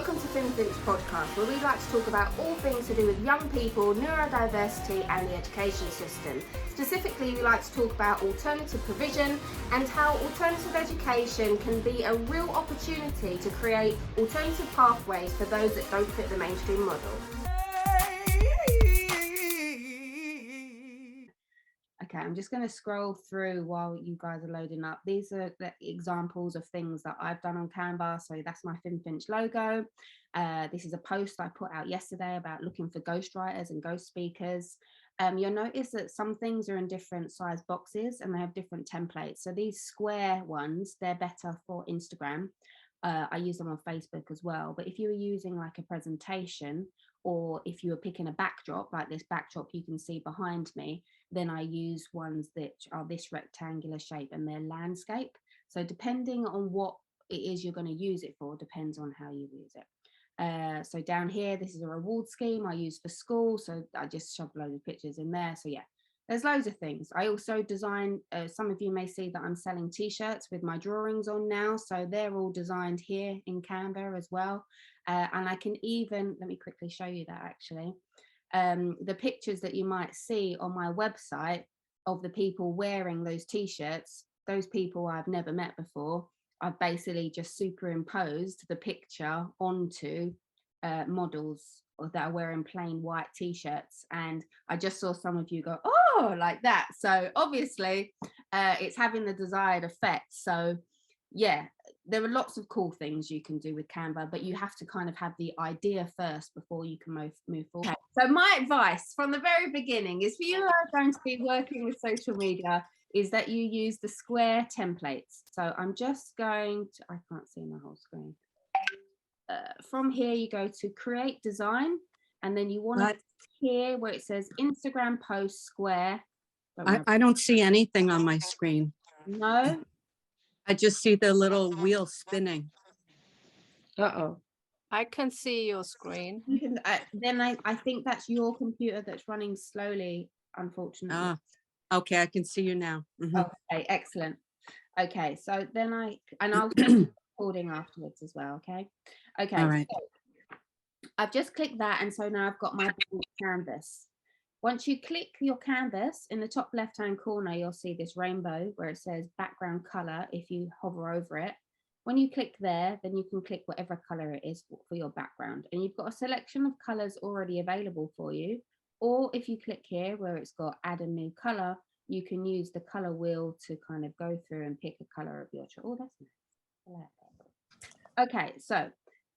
Welcome to Phimfinch podcast, where we like to talk about all things to do with young people, neurodiversity and the education system. Specifically, we like to talk about alternative provision and how alternative education can be a real opportunity to create alternative pathways for those that don't fit the mainstream model. Okay, I'm just going to scroll through while you guys are loading up. These are the examples of things that I've done on Canva. So that's my Phimfinch logo. This is a post I put out yesterday about looking for ghostwriters and ghost speakers. You'll notice that some things are in different size boxes and they have different templates. So these square ones, they're better for Instagram. I use them on Facebook as well. But if you were using like a presentation, or if you were picking a backdrop, like this backdrop you can see behind me, then I use ones that are this rectangular shape and they're landscape. So depending on what it is you're going to use it for, depends on how you use it. So down here, this is a reward scheme I use for school. So I just shoved loads of pictures in there. So yeah, there's loads of things. I also design, some of you may see that I'm selling t-shirts with my drawings on now. So they're all designed here in Canva as well. And I can even, let me quickly show you that actually. The pictures that you might see on my website of the people wearing those t-shirts, those people I've never met before, I've basically just superimposed the picture onto models that are wearing plain white t-shirts, and I just saw some of you go, oh, like that. So obviously it's having the desired effect. So yeah, there are lots of cool things you can do with Canva, but you have to kind of have the idea first before you can move forward. Okay. So my advice from the very beginning is for you who are going to be working with social media is that you use the square templates. So I'm just going to, I can't see my whole screen. From here, you go to create design, and then you want to here where it says Instagram post square. I don't see anything on my screen. No? I just see the little wheel spinning. Uh-oh. I can see your screen. You can, then I think that's your computer that's running slowly, unfortunately. Okay, I can see you now. Okay, excellent. Okay, so then I'll keep recording afterwards as well, okay? Okay, all right. So I've just clicked that, and so now I've got my canvas. Once you click your canvas, in the top left-hand corner, you'll see this rainbow where it says background color. If you hover over it, when you click there, then you can click whatever color it is for your background. And you've got a selection of colors already available for you. Or if you click here where it's got add a new color, you can use the color wheel to kind of go through and pick a color of your choice. Oh, that's nice. Okay, so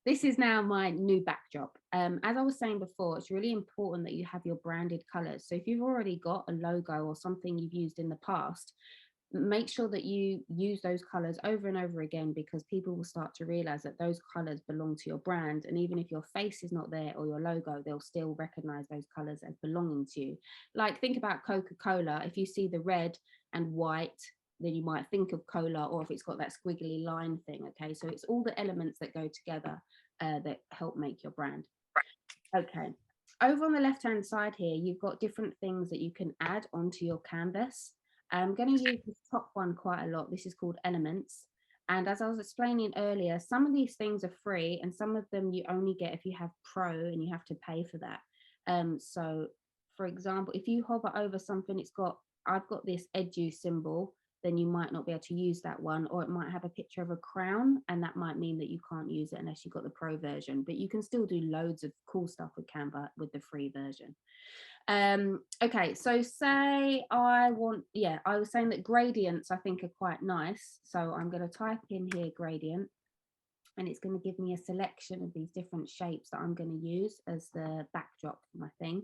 this is now my new backdrop. As I was saying before, it's really important that you have your branded colors. So if you've already got a logo or something you've used in the past, make sure that you use those colors over and over again, because people will start to realize that those colors belong to your brand. And even if your face is not there or your logo, they'll still recognize those colors as belonging to you. Like think about Coca-Cola. If you see the red and white, then you might think of cola, or if it's got that squiggly line thing. Okay, so it's all the elements that go together that help make your brand. Okay, over on the left hand side here, you've got different things that you can add onto your canvas. I'm going to use the top one quite a lot. This is called elements, and as I was explaining earlier, some of these things are free and some of them you only get if you have pro, and you have to pay for that. So for example, if you hover over something, I've got this edu symbol, then you might not be able to use that one, or it might have a picture of a crown, and that might mean that you can't use it unless you've got the pro version, but you can still do loads of cool stuff with Canva with the free version. Okay, so say I was saying that gradients I think are quite nice, so I'm going to type in here gradient, and it's going to give me a selection of these different shapes that I'm going to use as the backdrop for my thing.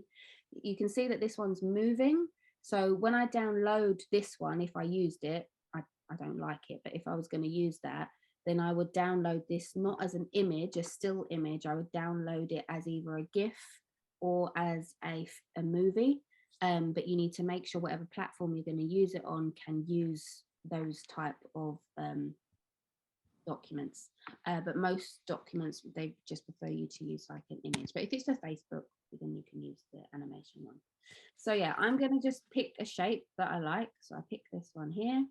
You can see that this one's moving. So when I download this one, if I used it, I don't like it, but if I was going to use that, then I would download this not as an image, a still image. I would download it as either a GIF or as a movie. But you need to make sure whatever platform you're going to use it on can use those type of documents. But most documents, they just prefer you to use like an image. But if it's for Facebook, then you can use the animation one. So yeah, I'm going to just pick a shape that I like. So I pick this one here.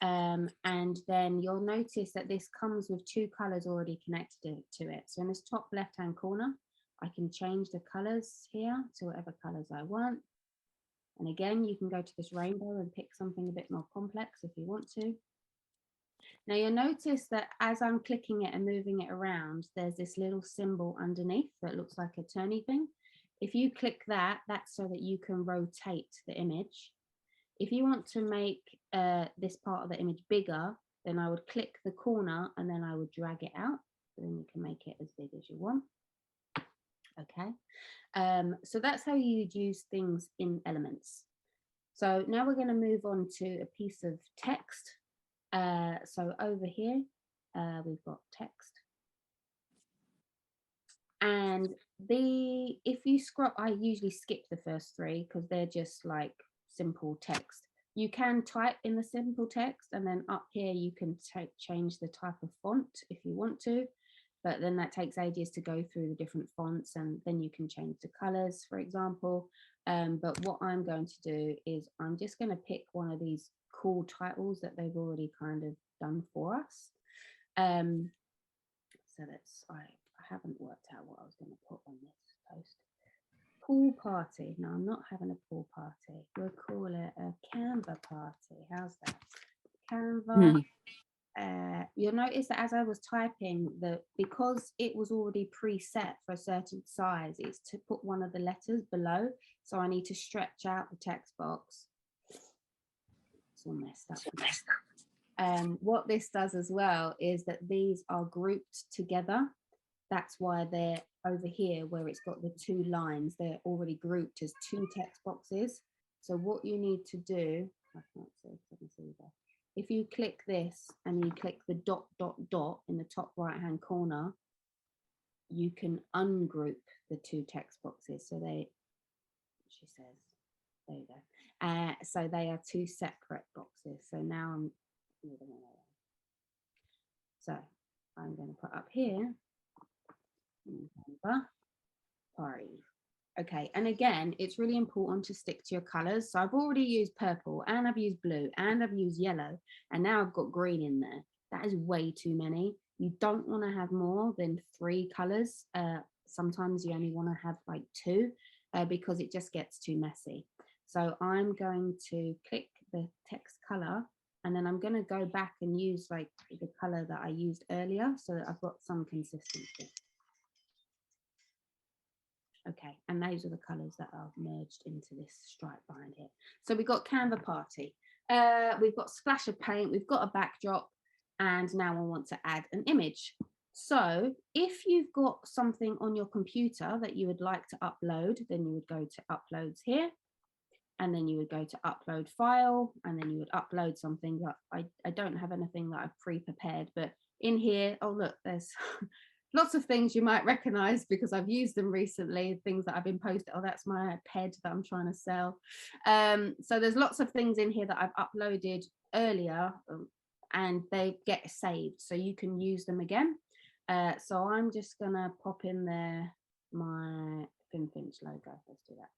And then you'll notice that this comes with 2 colors already connected to it. So in this top left hand corner, I can change the colors here to whatever colors I want. And again, you can go to this rainbow and pick something a bit more complex if you want to. Now you'll notice that as I'm clicking it and moving it around, there's this little symbol underneath that looks like a turny thing. If you click that, that's so that you can rotate the image. If you want to make this part of the image bigger, then I would click the corner and then I would drag it out. Then you can make it as big as you want. Okay, so that's how you'd use things in Elements. So now we're going to move on to a piece of text. So over here, we've got text. And if you scroll, I usually skip the first 3 because they're just like simple text. You can type in the simple text, and then up here you can change the type of font if you want to, but then that takes ages to go through the different fonts, and then you can change the colors, for example. But what I'm going to do is I'm just going to pick one of these cool titles that they've already kind of done for us. So that's, I haven't worked out what I was going to put on this post. Pool party. No, I'm not having a pool party. We'll call it a Canva party. How's that? Canva. You'll notice that as I was typing, because it was already preset for a certain size, it's to put one of the letters below. So I need to stretch out the text box. It's all messed up. What this does as well is that these are grouped together. That's why they're over here where it's got the 2 lines. They're already grouped as 2 text boxes. So what you need to do, I can't see, I can see that. If you click this and you click the dot, dot, dot in the top right hand corner, you can ungroup the 2 text boxes. So she says, there you go. So they are 2 separate boxes. So now I'm moving away. So I'm going to put up here, party. Okay, and again, it's really important to stick to your colors. So I've already used purple, and I've used blue, and I've used yellow, and now I've got green in there. That is way too many. You don't want to have more than 3 colors. Sometimes you only want to have like 2 because it just gets too messy. So I'm going to click the text color, and then I'm going to go back and use like the color that I used earlier so that I've got some consistency. Okay, and those are the colors that are merged into this stripe behind here. So we've got Canva party. We've got splash of paint, we've got a backdrop, and now I want to add an image. So if you've got something on your computer that you would like to upload, then you would go to uploads here, and then you would go to upload file, and then you would upload something that I don't have anything that I've pre-prepared, but in here, oh look, there's lots of things you might recognize because I've used them recently, things that I've been posted. Oh, that's my ped that I'm trying to sell. So there's lots of things in here that I've uploaded earlier and they get saved, so you can use them again. So I'm just gonna pop in there my Phimfinch logo. Let's do that.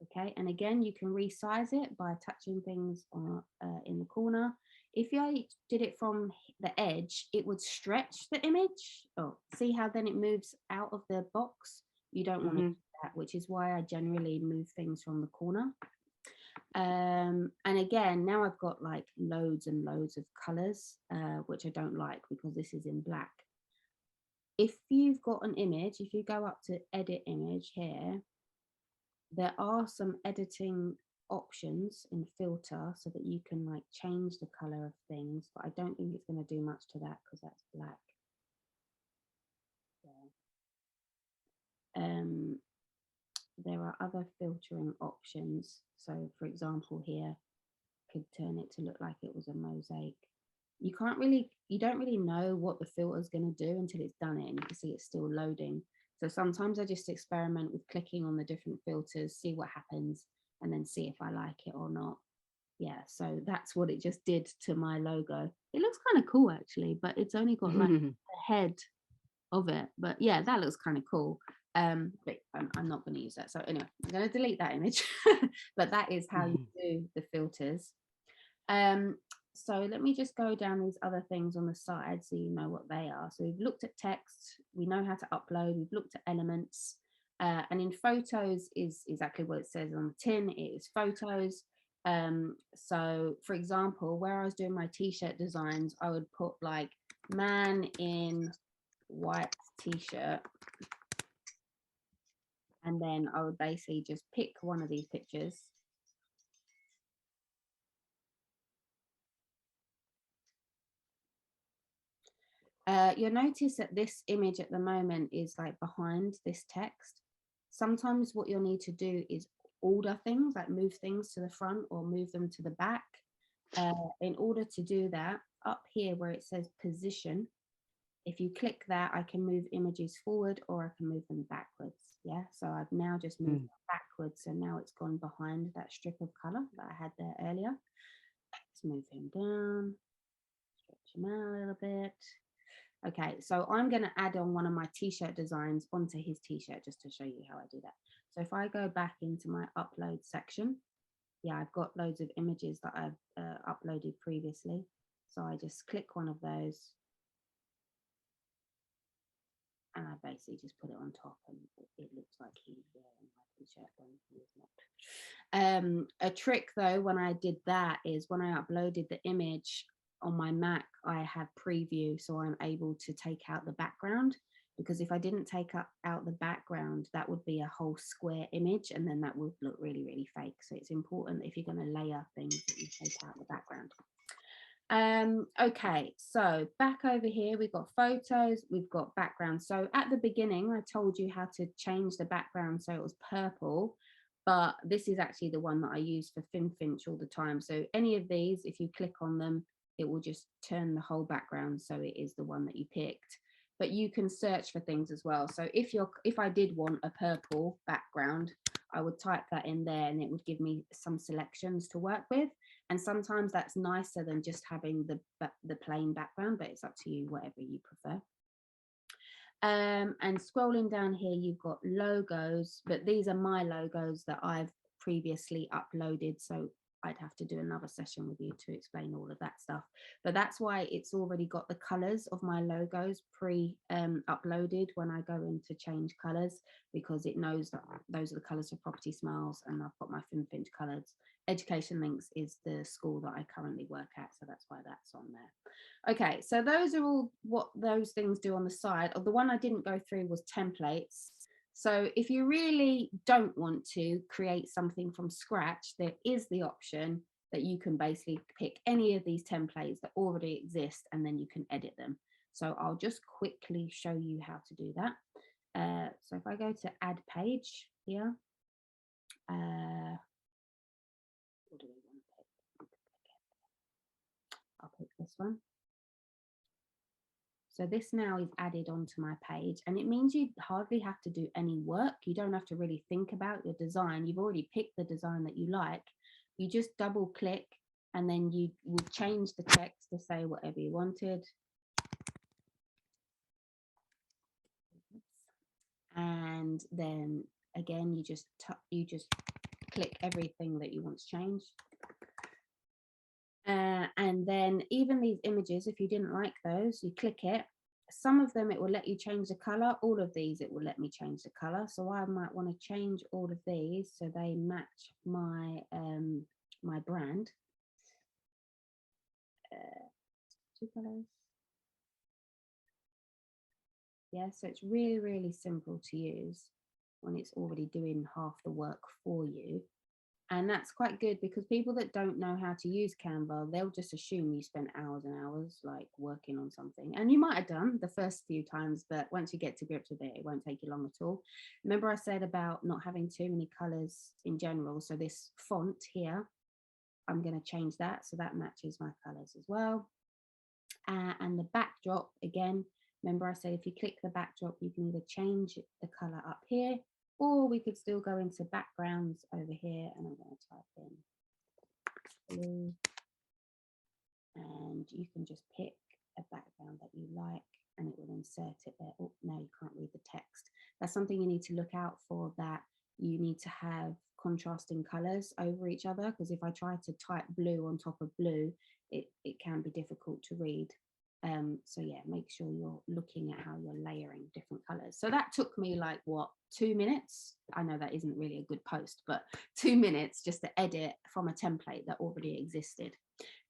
Okay, and again, you can resize it by touching things on, in the corner. If I did it from the edge, it would stretch the image. Oh, see how then it moves out of the box? You don't want to do that, which is why I generally move things from the corner. And again, now I've got like loads and loads of colors, which I don't like because this is in black. If you've got an image, if you go up to edit image here, there are some editing options in filter so that you can like change the color of things, but I don't think it's going to do much to that because that's black. Yeah. There are other filtering options. So for example, here could turn it to look like it was a mosaic. You don't really know what the filter is going to do until it's done it, and you can see it's still loading. So sometimes I just experiment with clicking on the different filters, see what happens, and then see if I like it or not. Yeah, so that's what it just did to my logo. It looks kind of cool actually, but it's only got like the head of it. But yeah, that looks kind of cool. But I'm not going to use that. So anyway, I'm going to delete that image. But that is how you do the filters. So let me just go down these other things on the side so you know what they are. So we've looked at text, we know how to upload, we've looked at elements, and in photos is exactly what it says on the tin. It is photos. So for example, where I was doing my t-shirt designs, I would put like man in white t-shirt, and then I would basically just pick one of these pictures. You'll notice that this image at the moment is like behind this text. Sometimes what you'll need to do is order things, like move things to the front or move them to the back. In order to do that, up here where it says position, if you click that, I can move images forward or I can move them backwards. Yeah, so I've now just moved backwards. So now it's gone behind that strip of color that I had there earlier. Let's move him down, stretch him out a little bit. Okay, so I'm going to add on one of my t-shirt designs onto his t-shirt just to show you how I do that. So if I go back into my upload section, yeah, I've got loads of images that I've uploaded previously. So I just click one of those and I basically just put it on top, and it looks like he's wearing my t-shirt when he is not. A trick though, when I did that, is when I uploaded the image on my Mac, I have preview, so I'm able to take out the background, because if I didn't take out the background, that would be a whole square image and then that would look really, really fake. So it's important if you're going to layer things that you take out the background. Okay, so back over here, we've got photos, we've got background. So at the beginning, I told you how to change the background so it was purple, but this is actually the one that I use for Phimfinch all the time. So any of these, if you click on them, it will just turn the whole background so it is the one that you picked. But you can search for things as well. So if I did want a purple background, I would type that in there and it would give me some selections to work with. And sometimes that's nicer than just having the plain background, but it's up to you, whatever you prefer. And scrolling down here, you've got logos, but these are my logos that I've previously uploaded. So I'd have to do another session with you to explain all of that stuff. But that's why it's already got the colors of my logos uploaded when I go in to change colors, because it knows that those are the colors for Property Smiles, and I've got my Phimfinch colors. Education Links is the school that I currently work at, so that's why that's on there. Okay, so those are all what those things do on the side. The one I didn't go through was templates. So if you really don't want to create something from scratch, there is the option that you can basically pick any of these templates that already exist and then you can edit them. So I'll just quickly show you how to do that. So if I go to add page here, what do we want to pick? I'll pick this one. So this now is added onto my page, and it means you hardly have to do any work. You don't have to really think about your design. You've already picked the design that you like. You just double click and then you will change the text to say whatever you wanted. And then again, you just click everything that you want to change. And then even these images, if you didn't like those, you click it. Some of them it will let you change the color. All of these it will let me change the color. So I might want to change all of these so they match my my brand. Two colors. Yeah, so it's really, really simple to use when it's already doing half the work for you. And that's quite good, because people that don't know how to use Canva, they'll just assume you spent hours and hours like working on something. And you might have done the first few times, but once you get to grips with it, it won't take you long at all. Remember I said about not having too many colors in general. So this font here, I'm going to change that so that matches my colors as well. And the backdrop, again, remember I said if you click the backdrop, you can either change the color up here, or we could still go into backgrounds over here, and I'm going to type in blue, and you can just pick a background that you like and it will insert it there. Oh, no, you can't read the text. That's something you need to look out for, that you need to have contrasting colors over each other, because if I try to type blue on top of blue, it can be difficult to read. So yeah, make sure you're looking at how you're layering different colors. So that took me like, what, 2 minutes? I know that isn't really a good post, but 2 minutes just to edit from a template that already existed.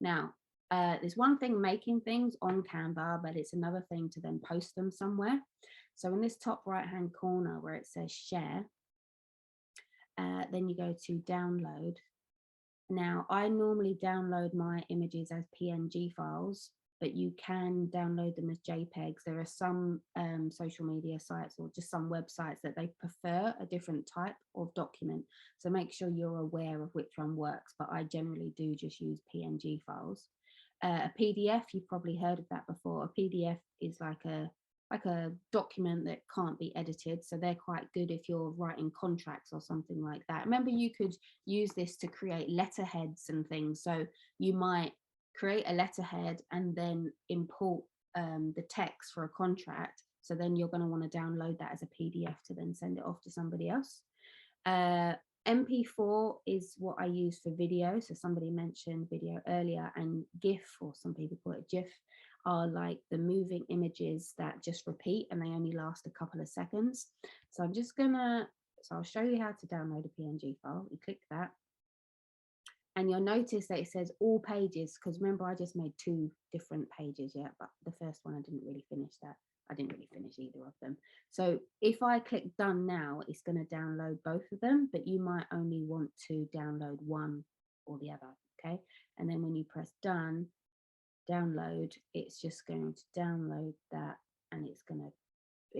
Now, there's one thing making things on Canva, but it's another thing to then post them somewhere. So in this top right hand corner where it says share, then you go to download. Now, I normally download my images as PNG files, but you can download them as JPEGs. There are some social media sites or just some websites that they prefer a different type of document. So make sure you're aware of which one works, but I generally do just use PNG files. A PDF, you've probably heard of that before. A PDF is like a document that can't be edited, so they're quite good if you're writing contracts or something like that. Remember, you could use this to create letterheads and things, so you might create a letterhead and then import the text for a contract, so then you're going to want to download that as a PDF to then send it off to somebody else. MP4 is what I use for video, so somebody mentioned video earlier, and GIF, or some people call it GIF, are like the moving images that just repeat and they only last a couple of seconds. So I'm just gonna, so I'll show you how to download a PNG file. You click that and you'll notice that it says all pages, because remember I just made 2 different pages, yeah, but the first one I didn't really finish that. I didn't really finish either of them. So if I click done now, it's going to download both of them, but you might only want to download one or the other, okay? And then when you press done, download, it's just going to download that, and it's going to,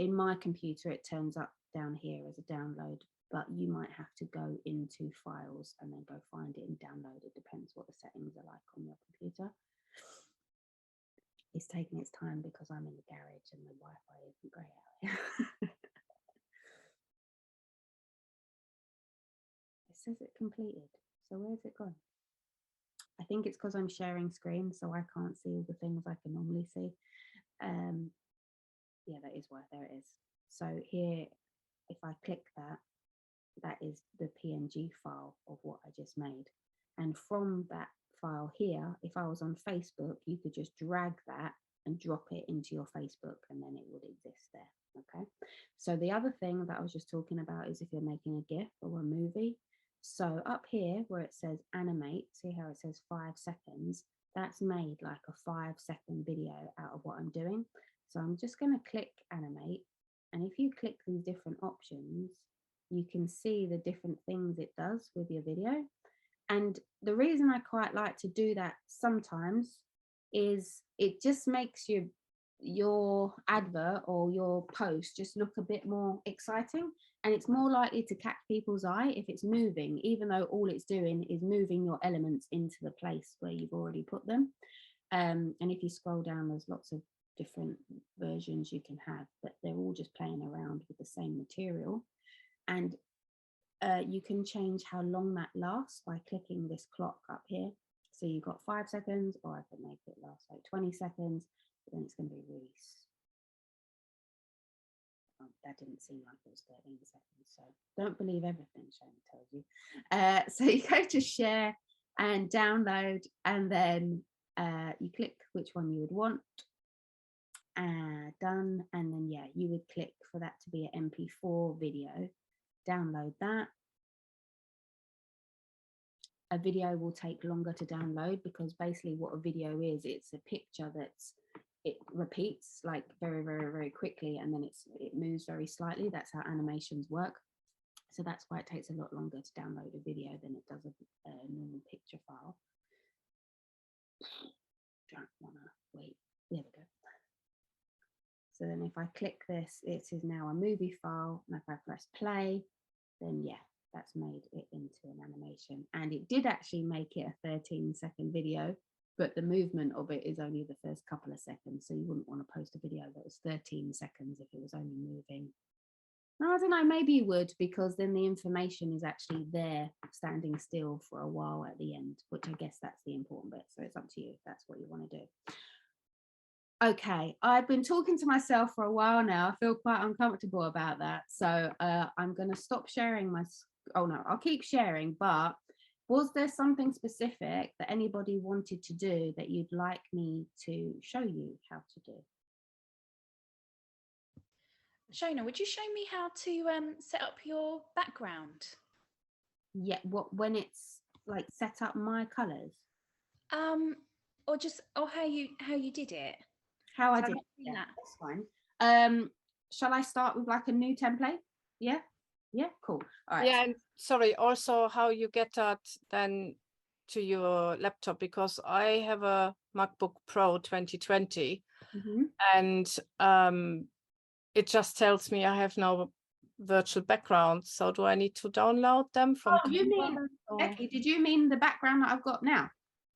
in my computer, it turns up down here as a download, but you might have to go into files and then go find it and download. It depends what the settings are like on your computer. It's taking its time because I'm in the garage and the Wi-Fi isn't great out here. It says it completed. So where's it gone? I think it's because I'm sharing screen, so I can't see all the things I can normally see. Yeah, that is why. There it is. So here, if I click that, that is the PNG file of what I just made. And from that file here, if I was on Facebook, you could just drag that and drop it into your Facebook, and then it would exist there. Okay. So the other thing that I was just talking about is if you're making a GIF or a movie. So up here where it says animate, see how it says 5 seconds, that's made like a 5-second video out of what I'm doing. So I'm just going to click animate. And if you click these different options, you can see the different things it does with your video. And the reason I quite like to do that sometimes is it just makes your advert or your post just look a bit more exciting, and it's more likely to catch people's eye if it's moving, even though all it's doing is moving your elements into the place where you've already put them. And if you scroll down, there's lots of different versions you can have, but they're all just playing around with the same material. And you can change how long that lasts by clicking this clock up here. So you've got 5 seconds, or I can make it last like 20 seconds, but then it's going to be really, oh, that didn't seem like it was 13 seconds. So don't believe everything Shona tells you. So you go to share and download, and then you click which one you would want. Done, and then yeah, you would click for that to be an MP4 video. Download that. A video will take longer to download because basically what a video is, it's a picture it repeats like very, very, very quickly, and then it moves very slightly. That's how animations work. So that's why it takes a lot longer to download a video than it does a normal picture file. Don't wanna wait. There we go. So then if I click this, it is now a movie file, and if I press play, then yeah, that's made it into an animation. And it did actually make it a 13-second video, but the movement of it is only the first couple of seconds. So you wouldn't want to post a video that was 13 seconds if it was only moving. No, I don't know, maybe you would, because then the information is actually there standing still for a while at the end, which I guess that's the important bit. So it's up to you if that's what you want to do. Okay, I've been talking to myself for a while now. I feel quite uncomfortable about that. So I'm going to stop sharing my oh no, I'll keep sharing, but was there something specific that anybody wanted to do that you'd like me to show you how to do? Shona, would you show me how to set up your background? Yeah, when it's like set up my colors? Or how you did it? How I So did I've seen that. that's fine. Shall I start with like a new template? Yeah, cool. All right. Yeah, and sorry, also how you get that then to your laptop, because I have a MacBook Pro 2020 and it just tells me I have no virtual background. So do I need to download them from you mean, Becky, did you mean the background that I've got now?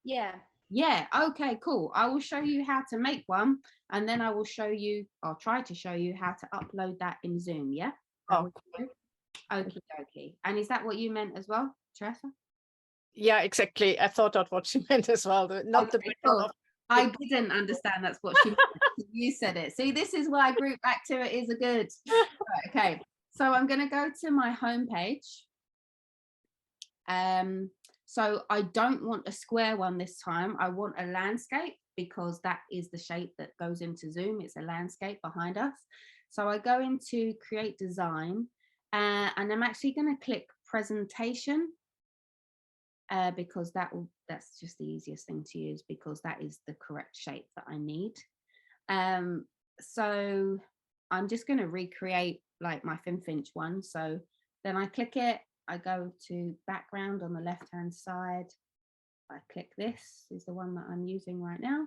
Yeah, okay, cool. I will show you how to make one, and then I'll try to show you how to upload that in Zoom, yeah? Okay. Okie dokie. And is that what you meant as well, Teresa? Yeah, exactly. I thought that's what she meant as well. Not the background cool. of I didn't understand that's what she meant. You said it. See, this is why group activities are good. Right, okay, so I'm going to go to my homepage. So I don't want a square one this time. I want a landscape because that is the shape that goes into Zoom. It's a landscape behind us. So I go into create design and I'm actually going to click presentation because that's just the easiest thing to use because that is the correct shape that I need. So I'm just going to recreate like my Phimfinch one. So then I click it. I go to background on the left hand side. I click this is the one that I'm using right now.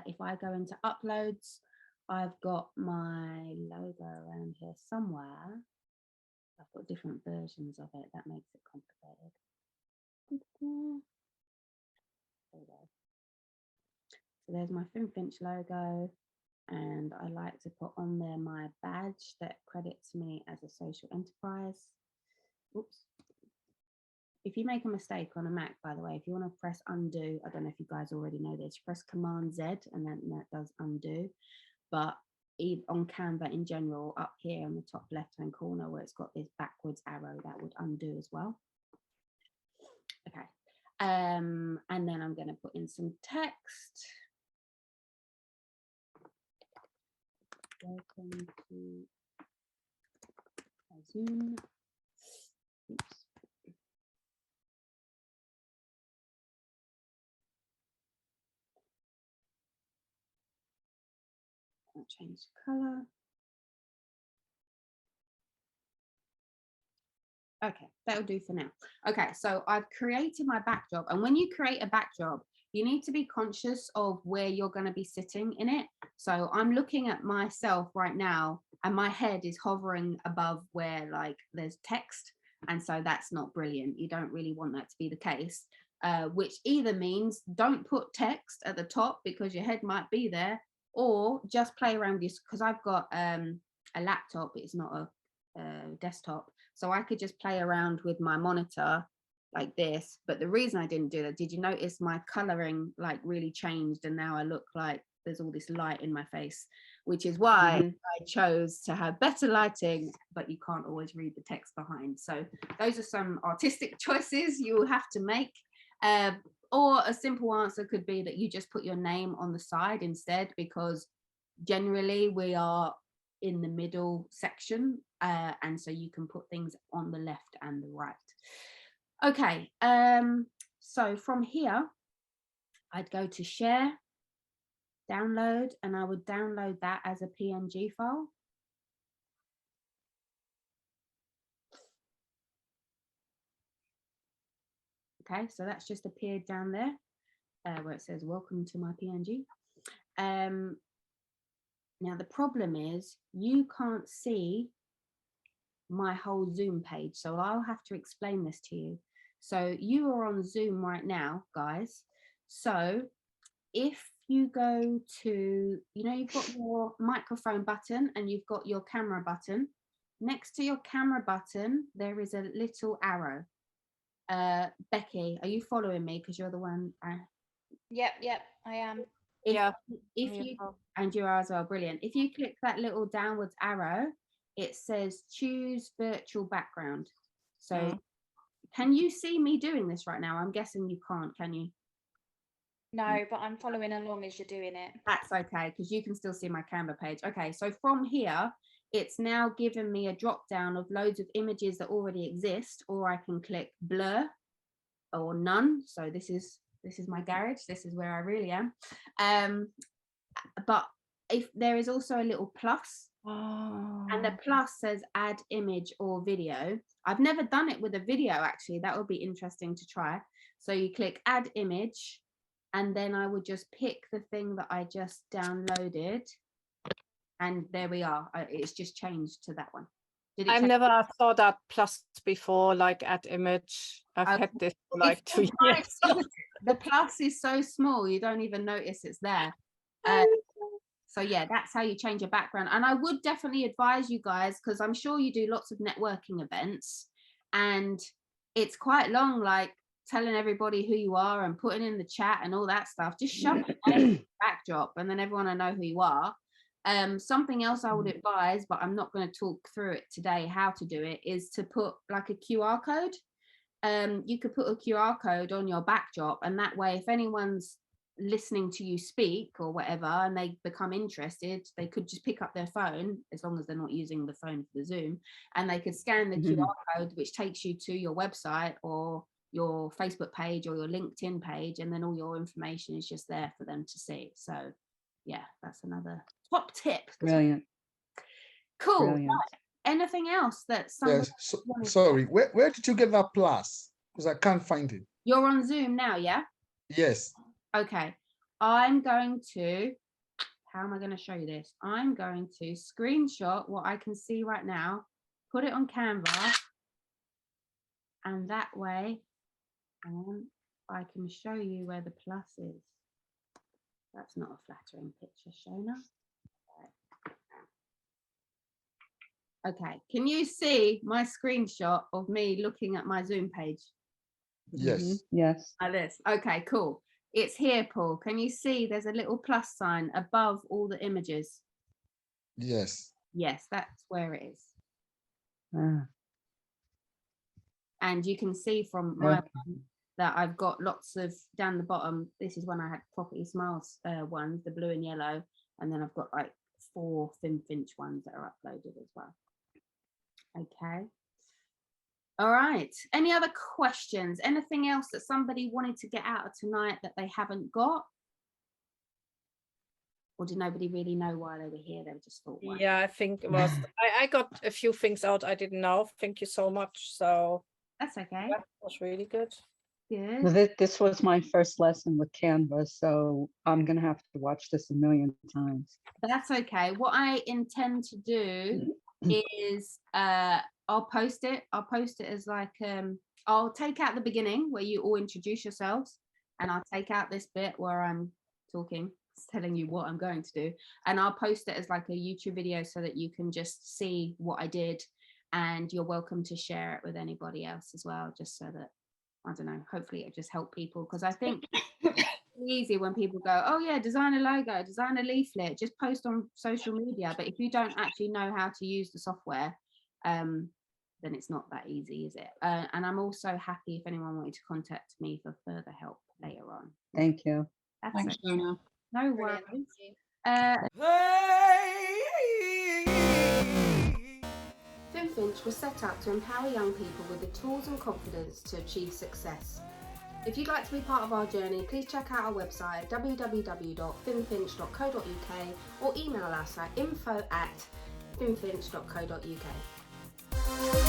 If I go into uploads, I've got my logo around here somewhere. I've got different versions of it. That makes it complicated. There we go. So there's my Phimfinch logo. And I like to put on there my badge that credits me as a social enterprise. Oops. If you make a mistake on a Mac, by the way, if you want to press undo, I don't know if you guys already know this, press Command Z and then that does undo. But on Canva in general, up here on the top left-hand corner where it's got this backwards arrow, that would undo as well. Okay. And then I'm going to put in some text. Welcome to Zoom. Oops. I'll change the color. Okay, that'll do for now. Okay, so I've created my backdrop, and when you create a backdrop, you need to be conscious of where you're going to be sitting in it. So I'm looking at myself right now, and my head is hovering above where like there's text, and so that's not brilliant. You don't really want that to be the case, which either means don't put text at the top because your head might be there, or just play around with this because I've got a laptop. It's not a desktop. So I could just play around with my monitor like this. But the reason I didn't do that, did you notice my coloring like really changed and now I look like there's all this light in my face, which is why I chose to have better lighting, but you can't always read the text behind. So those are some artistic choices you will have to make. Or a simple answer could be that you just put your name on the side instead, because generally we are in the middle section, and so you can put things on the left and the right. Okay, so from here I'd go to share, download, and I would download that as a PNG file. Okay, so that's just appeared down there where it says welcome to my PNG. Now the problem is you can't see my whole Zoom page, so I'll have to explain this to you. So you are on Zoom right now, guys. So if you go to, you know, you've got your microphone button and you've got your camera button. Next to your camera button, there is a little arrow. Becky, are you following me? Because you're the one. Yep, I am. Yeah. If you, and you are as well, brilliant. If you click that little downwards arrow, it says choose virtual background. So can you see me doing this right now? I'm guessing you can't, can you? No, but I'm following along as you're doing it. That's okay, because you can still see my Canva page. Okay, so from here, it's now given me a drop down of loads of images that already exist, or I can click blur or none. So this is my garage. This is where I really am. But if there is also a little plus, and the plus says add image or video. I've never done it with a video, actually. That would be interesting to try. So you click add image, and then I would just pick the thing that I just downloaded, and there we are. It's just changed to that one. I've never saw that plus before, like add image. I've had this for like 2 years. The plus is so small, you don't even notice it's there. So yeah, that's how you change your background. And I would definitely advise you guys, because I'm sure you do lots of networking events, and it's quite long, like telling everybody who you are and putting in the chat and all that stuff. Just shove it in the backdrop, and then everyone will know who you are. Something else I would advise, but I'm not going to talk through it today, how to do it, is to put like a QR code. You could put a QR code on your backdrop, and that way, if anyone's listening to you speak or whatever and they become interested, they could just pick up their phone, as long as they're not using the phone for the Zoom, and they could scan the QR code, which takes you to your website or your Facebook page or your LinkedIn page, and then all your information is just there for them to see. So yeah, that's another top tip. Brilliant. Cool. Brilliant. Right. Anything else that someone sorry, where did you get that plus? Because I can't find it. You're on Zoom now, yeah? Yes. Okay, I'm going to, how am I going to show you this? I'm going to screenshot what I can see right now, put it on Canva, and that way I can show you where the plus is. That's not a flattering picture, Shona. Okay, can you see my screenshot of me looking at my Zoom page? Yes. Yes. Like this. Okay, cool. It's here, Paul. Can you see there's a little plus sign above all the images? Yes. Yes, that's where it is. Ah, And you can see from my one that I've got lots of, down the bottom, this is when I had Property Smiles ones, the blue and yellow, and then I've got like 4 Phimfinch ones that are uploaded as well. Okay. All right. Any other questions? Anything else that somebody wanted to get out of tonight that they haven't got? Or did nobody really know why they were here? They were just thought, Yeah, I think it was. I got a few things out I didn't know. Thank you so much. So that's okay. that was really good. Good. well, this was my first lesson with Canva, so I'm gonna have to watch this a million times. That's okay. What I intend to do is I'll post it as like I'll take out the beginning where you all introduce yourselves, and I'll take out this bit where I'm talking, telling you what I'm going to do, and I'll post it as like a YouTube video so that you can just see what I did, and you're welcome to share it with anybody else as well, just so that, I don't know, hopefully it just help people, because I think it's easy when people go, oh yeah, design a logo, design a leaflet, just post on social media, but if you don't actually know how to use the software, then it's not that easy, is it? And I'm also happy if anyone wanted to contact me for further help later on. Thank you. That's Thanks, it. Shona. No Brilliant, worries. thank you. Phimfinch was set up to empower young people with the tools and confidence to achieve success. If you'd like to be part of our journey, please check out our website www.phimfinch.co.uk or email us at info@phimfinch.co.uk.